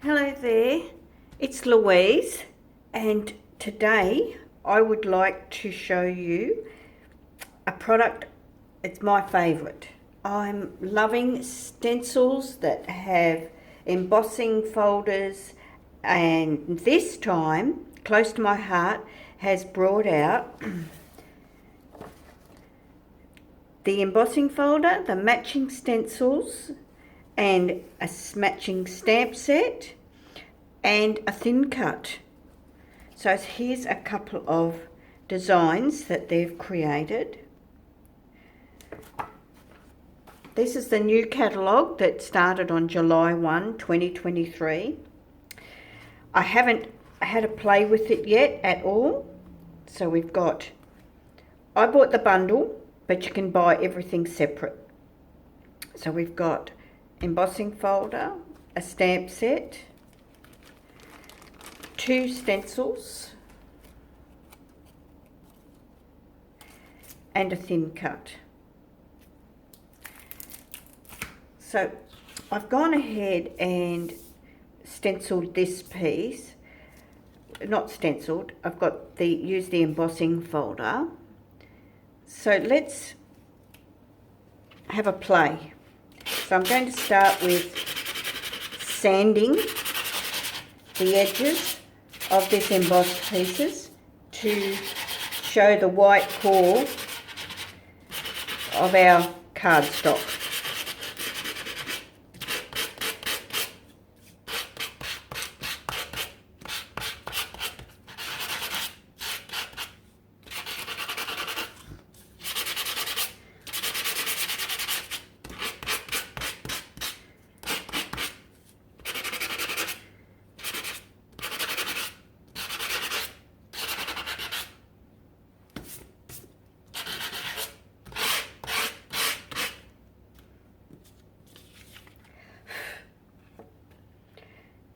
Hello there, it's Louise, and today I would like to show you a product. It's my favourite. I'm loving stencils that have embossing folders, and this time, close to my heart, has brought out the embossing folder, the matching stencils, and a matching stamp set and a thin cut. So here's a couple of designs that they've created. This is the new catalogue that started on July 1, 2023. I haven't had a play with it yet at all. So I bought the bundle, but you can buy everything separate. So we've got embossing folder, a stamp set, 2 stencils, and a thin cut. So I've gone ahead and stenciled this piece. Not stenciled, I've got used the embossing folder. So let's have a play. So I'm going to start with sanding the edges of this embossed pieces to show the white core of our cardstock.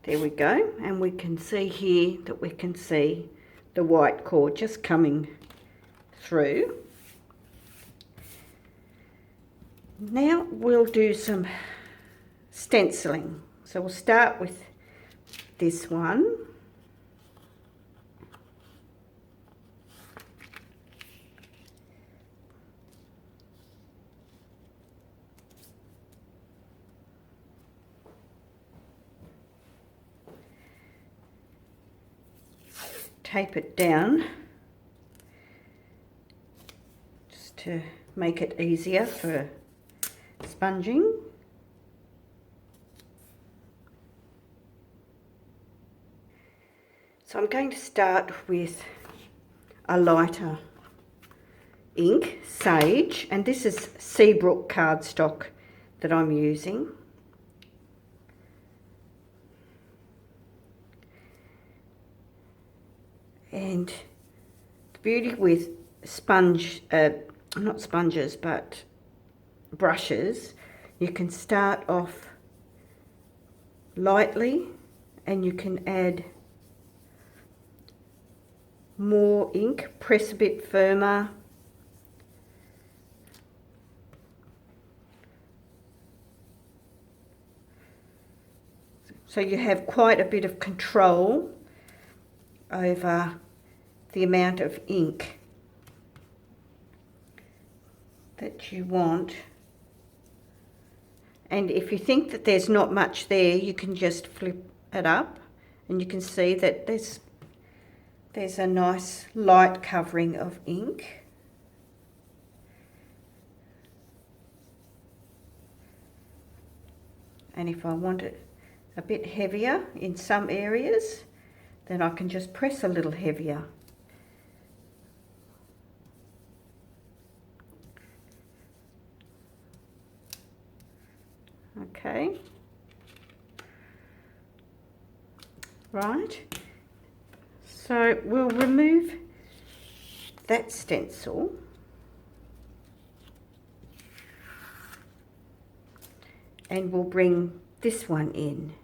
There we go, and we can see here that we can see the white core just coming through. Now we'll do some stenciling. So we'll start with this one. Tape it down just to make it easier for sponging. So I'm going to start with a lighter ink, Sage, and this is Seabrook cardstock that I'm using. And the beauty with not sponges, but brushes, you can start off lightly and you can add more ink, press a bit firmer. So you have quite a bit of control over the amount of ink that you want. And if you think that there's not much there, you can just flip it up and you can see that there's a nice light covering of ink. And if I want it a bit heavier in some areas, then I can just press a little heavier. Okay. Right. So we'll remove that stencil. And we'll bring this one in.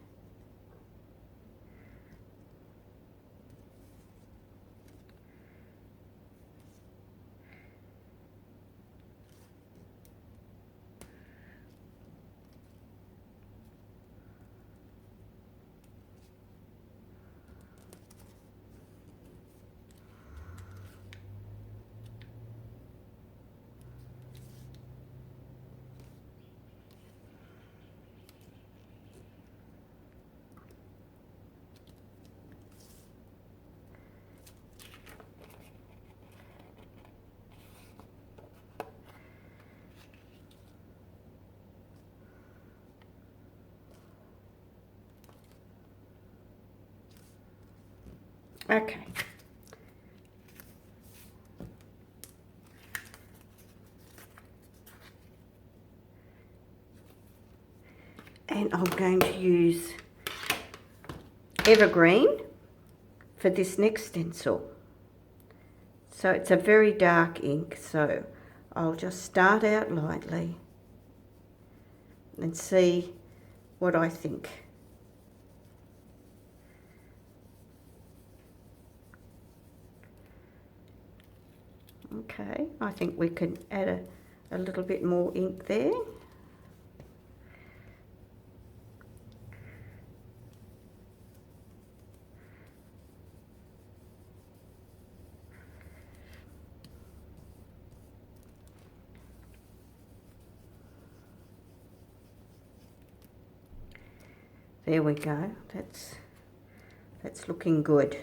Okay. And I'm going to use Evergreen for this next stencil. So it's a very dark ink, so I'll just start out lightly and see what I think. Okay, I think we can add a little bit more ink there. There we go, that's looking good.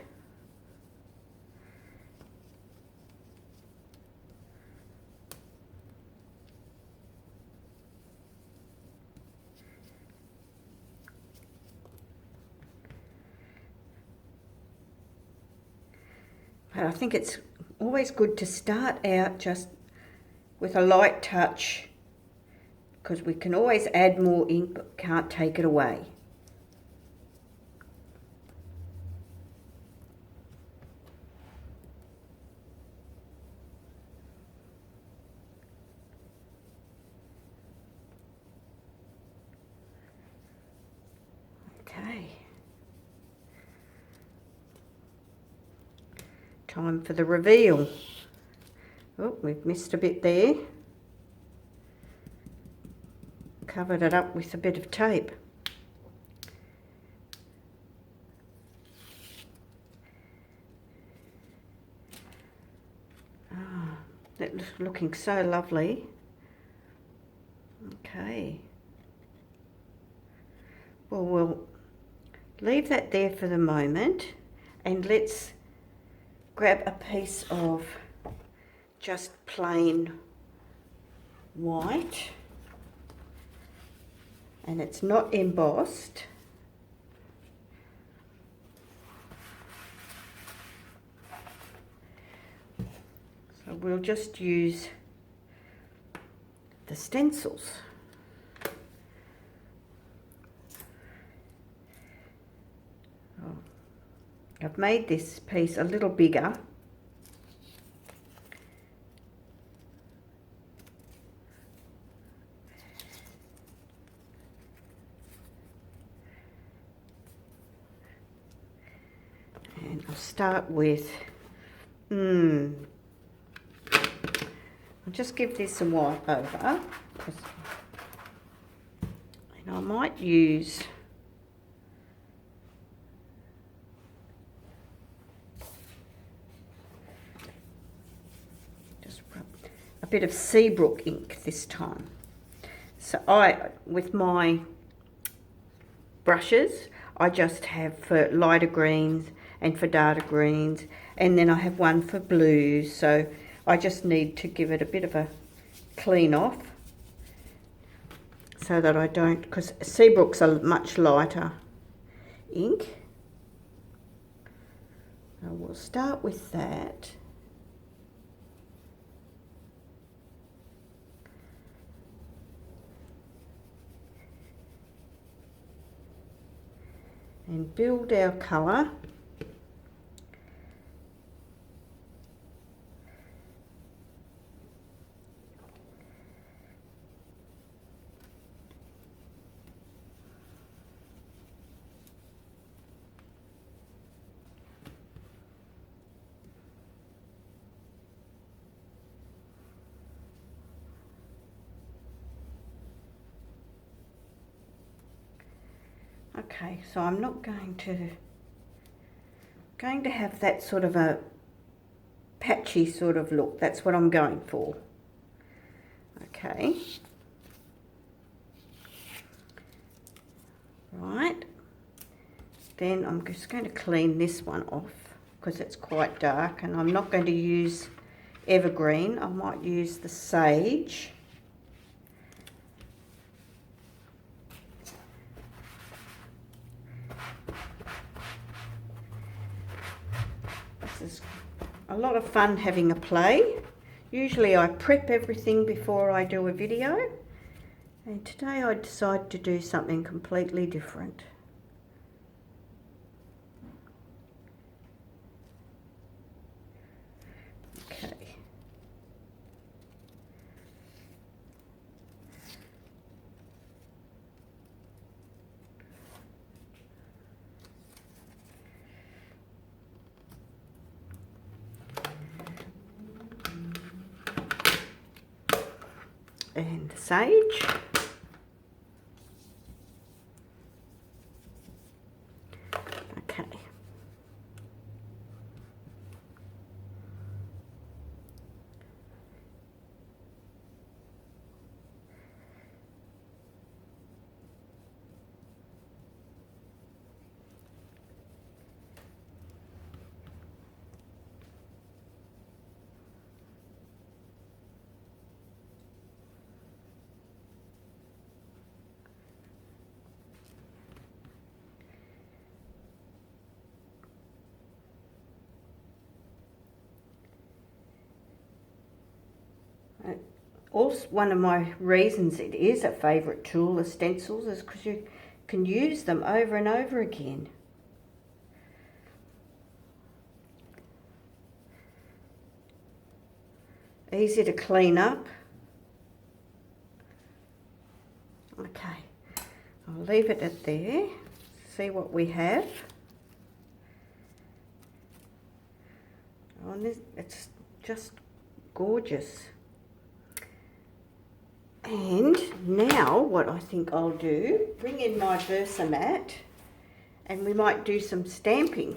But I think it's always good to start out just with a light touch, because we can always add more ink but can't take it away. Okay. Time for the reveal. Oh, we've missed a bit there. Covered it up with a bit of tape. Ah, that's looking so lovely. Okay. Well, we'll leave that there for the moment, and let's grab a piece of just plain white, and it's not embossed. So we'll just use the stencils. I've made this piece a little bigger. And I'll start with, I'll just give this a wipe over. And I might use a bit of Seabrook ink this time. So with my brushes, I just have for lighter greens and for darker greens, and then I have one for blues, so I just need to give it a bit of a clean off so that I don't, because Seabrook's a much lighter ink. So we'll start with that. And build our colour. Okay, so I'm not going to have that sort of a patchy sort of look. That's what I'm going for. Okay. Right. Then I'm just going to clean this one off because it's quite dark, and I'm not going to use Evergreen. I might use the Sage. is a lot of fun having a play. Usually I prep everything before I do a video, and today I decided to do something completely different. Okay. And sage. Okay. Also, one of my reasons it is a favourite tool, the stencils, is because you can use them over and over again. Easy to clean up. Okay, I'll leave it at there. See what we have. Oh, it's just gorgeous. And now what I think I'll do, bring in my Versamat, and we might do some stamping.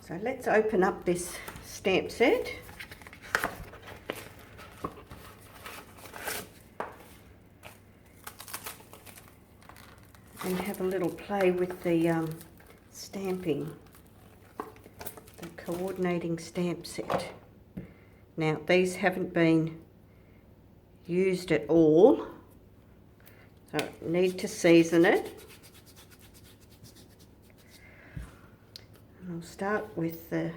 So let's open up this stamp set. And have a little play with the stamping, the coordinating stamp set. Now these haven't been used at all, so I need to season it. And I'll start with the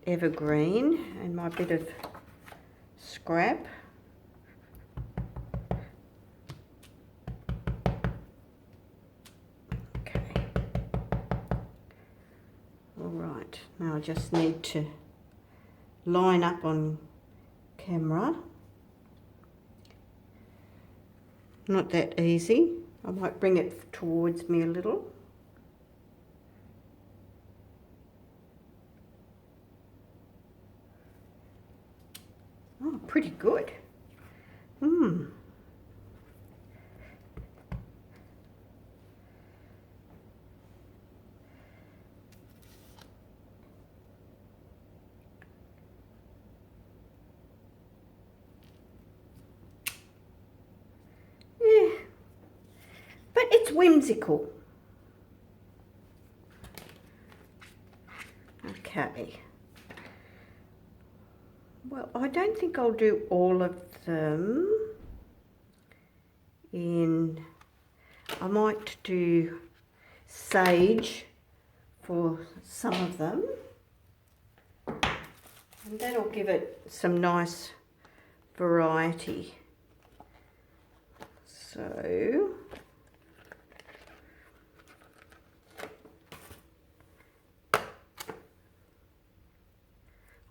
evergreen and my bit of scrap. Okay. All right, now I just need to line up on camera. Not that easy. I might bring it towards me a little. Oh, pretty good. It's whimsical. Okay. Well, I don't think I'll do all of them in. I might do sage for some of them, and that'll give it some nice variety. So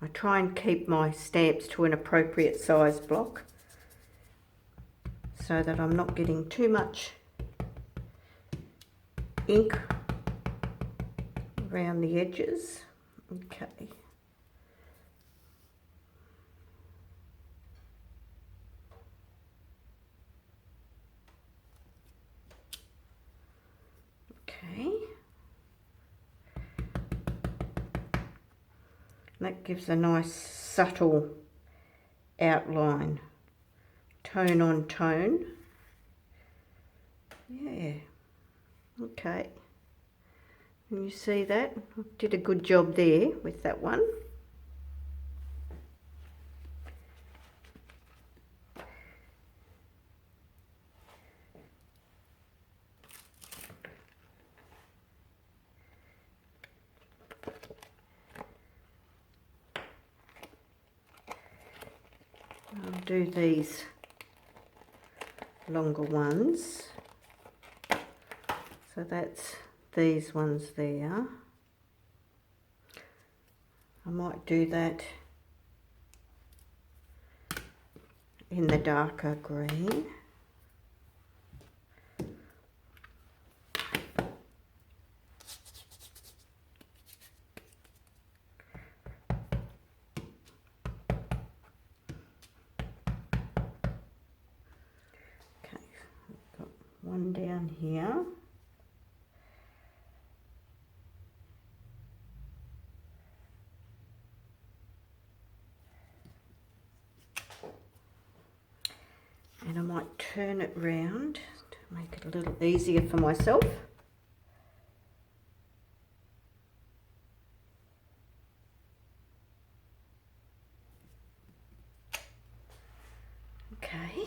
I try and keep my stamps to an appropriate size block so that I'm not getting too much ink around the edges. Okay. Okay. That gives a nice subtle outline, tone on tone. Yeah, okay. Can you see that? I did a good job there with that one. do these longer ones. So that's these ones there. I might do that in the darker green. Okay, I've got one down here. And I might turn it round to make it a little easier for myself. Okay.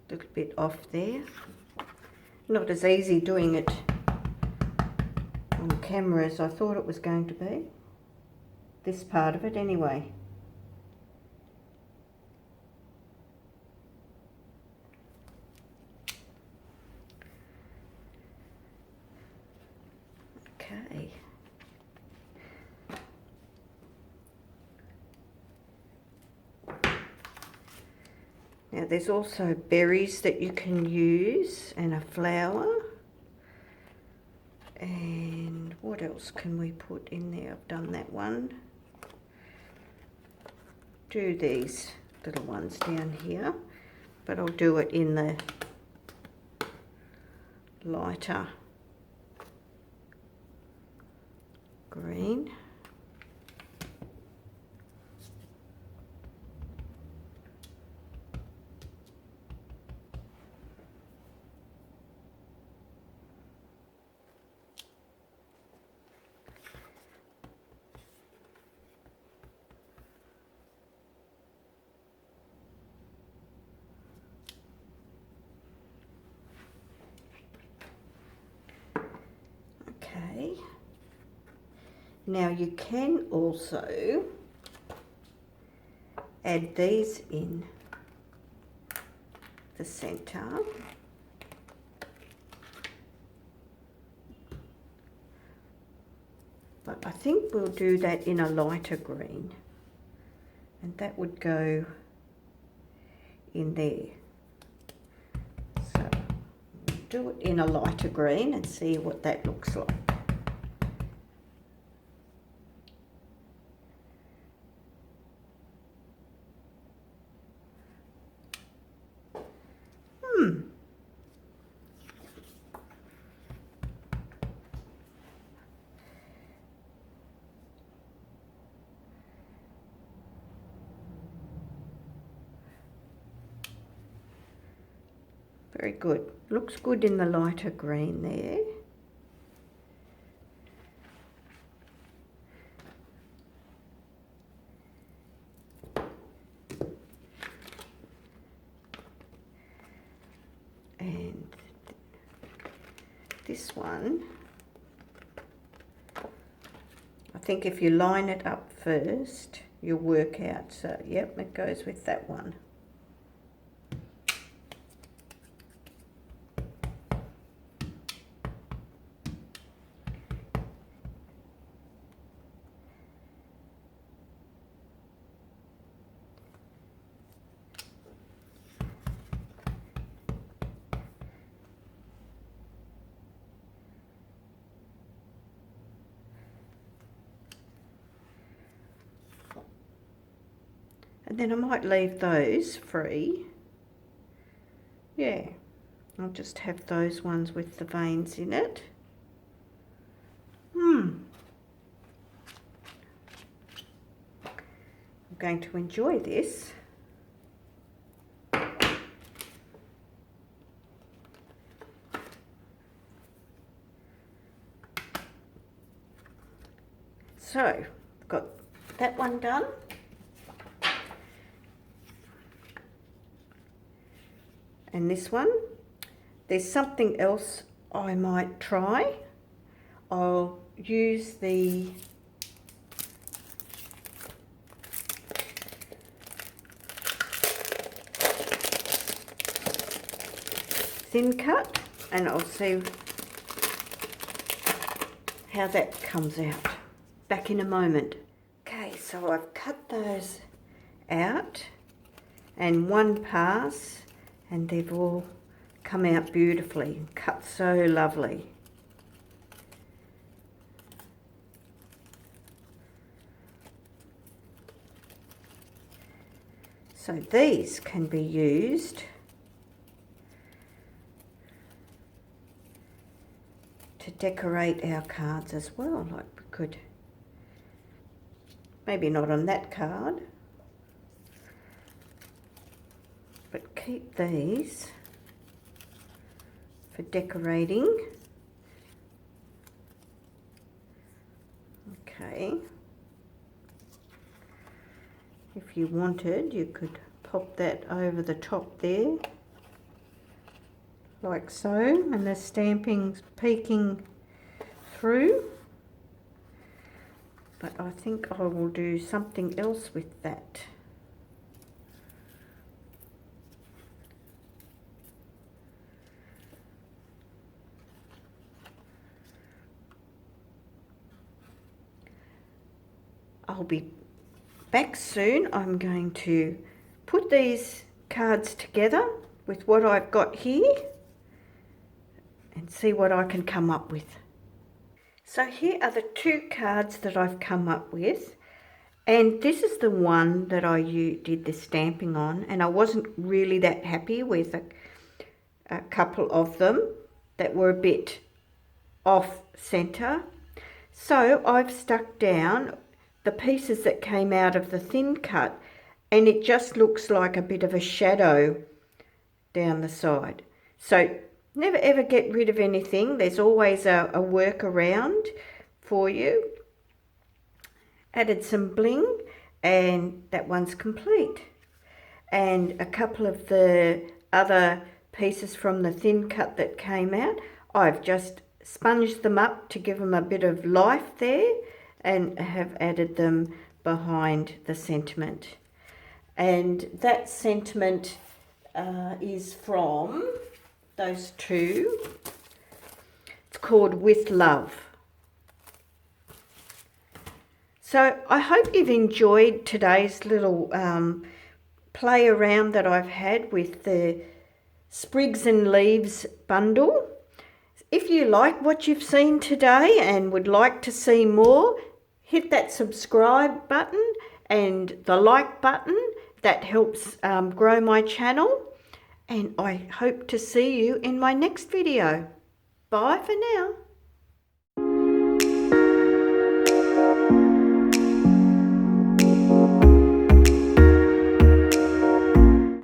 A little bit off there. Not as easy doing it on camera as I thought it was going to be. This part of it anyway. Okay. Now there's also berries that you can use and a flower. And what else can we put in there? I've done that one. Do these little ones down here, but I'll do it in the lighter green. Okay. Now you can also add these in the centre. But I think we'll do that in a lighter green. And that would go in there. So we'll do it in a lighter green and see what that looks like. Very good. Looks good in the lighter green there. And this one, I think if you line it up first, you'll work out. So, yep, it goes with that one. then I might leave those free. Yeah, I'll just have those ones with the veins in it. I'm going to enjoy this. So, got that one done. And this one, there's something else I might try. I'll use the thin cut, and I'll see how that comes out. Back in a moment. Okay, so I've cut those out and one pass, and they've all come out beautifully, cut so lovely. So these can be used to decorate our cards as well. Like we could, maybe not on that card, but keep these for decorating. Okay. If you wanted, you could pop that over the top there, like so, and the stamping's peeking through. But I think I will do something else with that. I'll be back soon. I'm going to put these cards together with what I've got here and see what I can come up with. So here are the two cards that I've come up with, and this is the one that I did the stamping on, and I wasn't really that happy with a couple of them that were a bit off center. So I've stuck down the pieces that came out of the thin cut, and it just looks like a bit of a shadow down the side. So never ever get rid of anything. There's always a workaround for you. Added some bling, and that one's complete. And a couple of the other pieces from the thin cut that came out, I've just sponged them up to give them a bit of life there, and have added them behind the sentiment. And that sentiment is from those two. It's called With Love. So I hope you've enjoyed today's little play around that I've had with the Sprigs and Leaves bundle. If you like what you've seen today and would like to see more, hit that subscribe button and the like button. That helps grow my channel. And I hope to see you in my next video. Bye for now.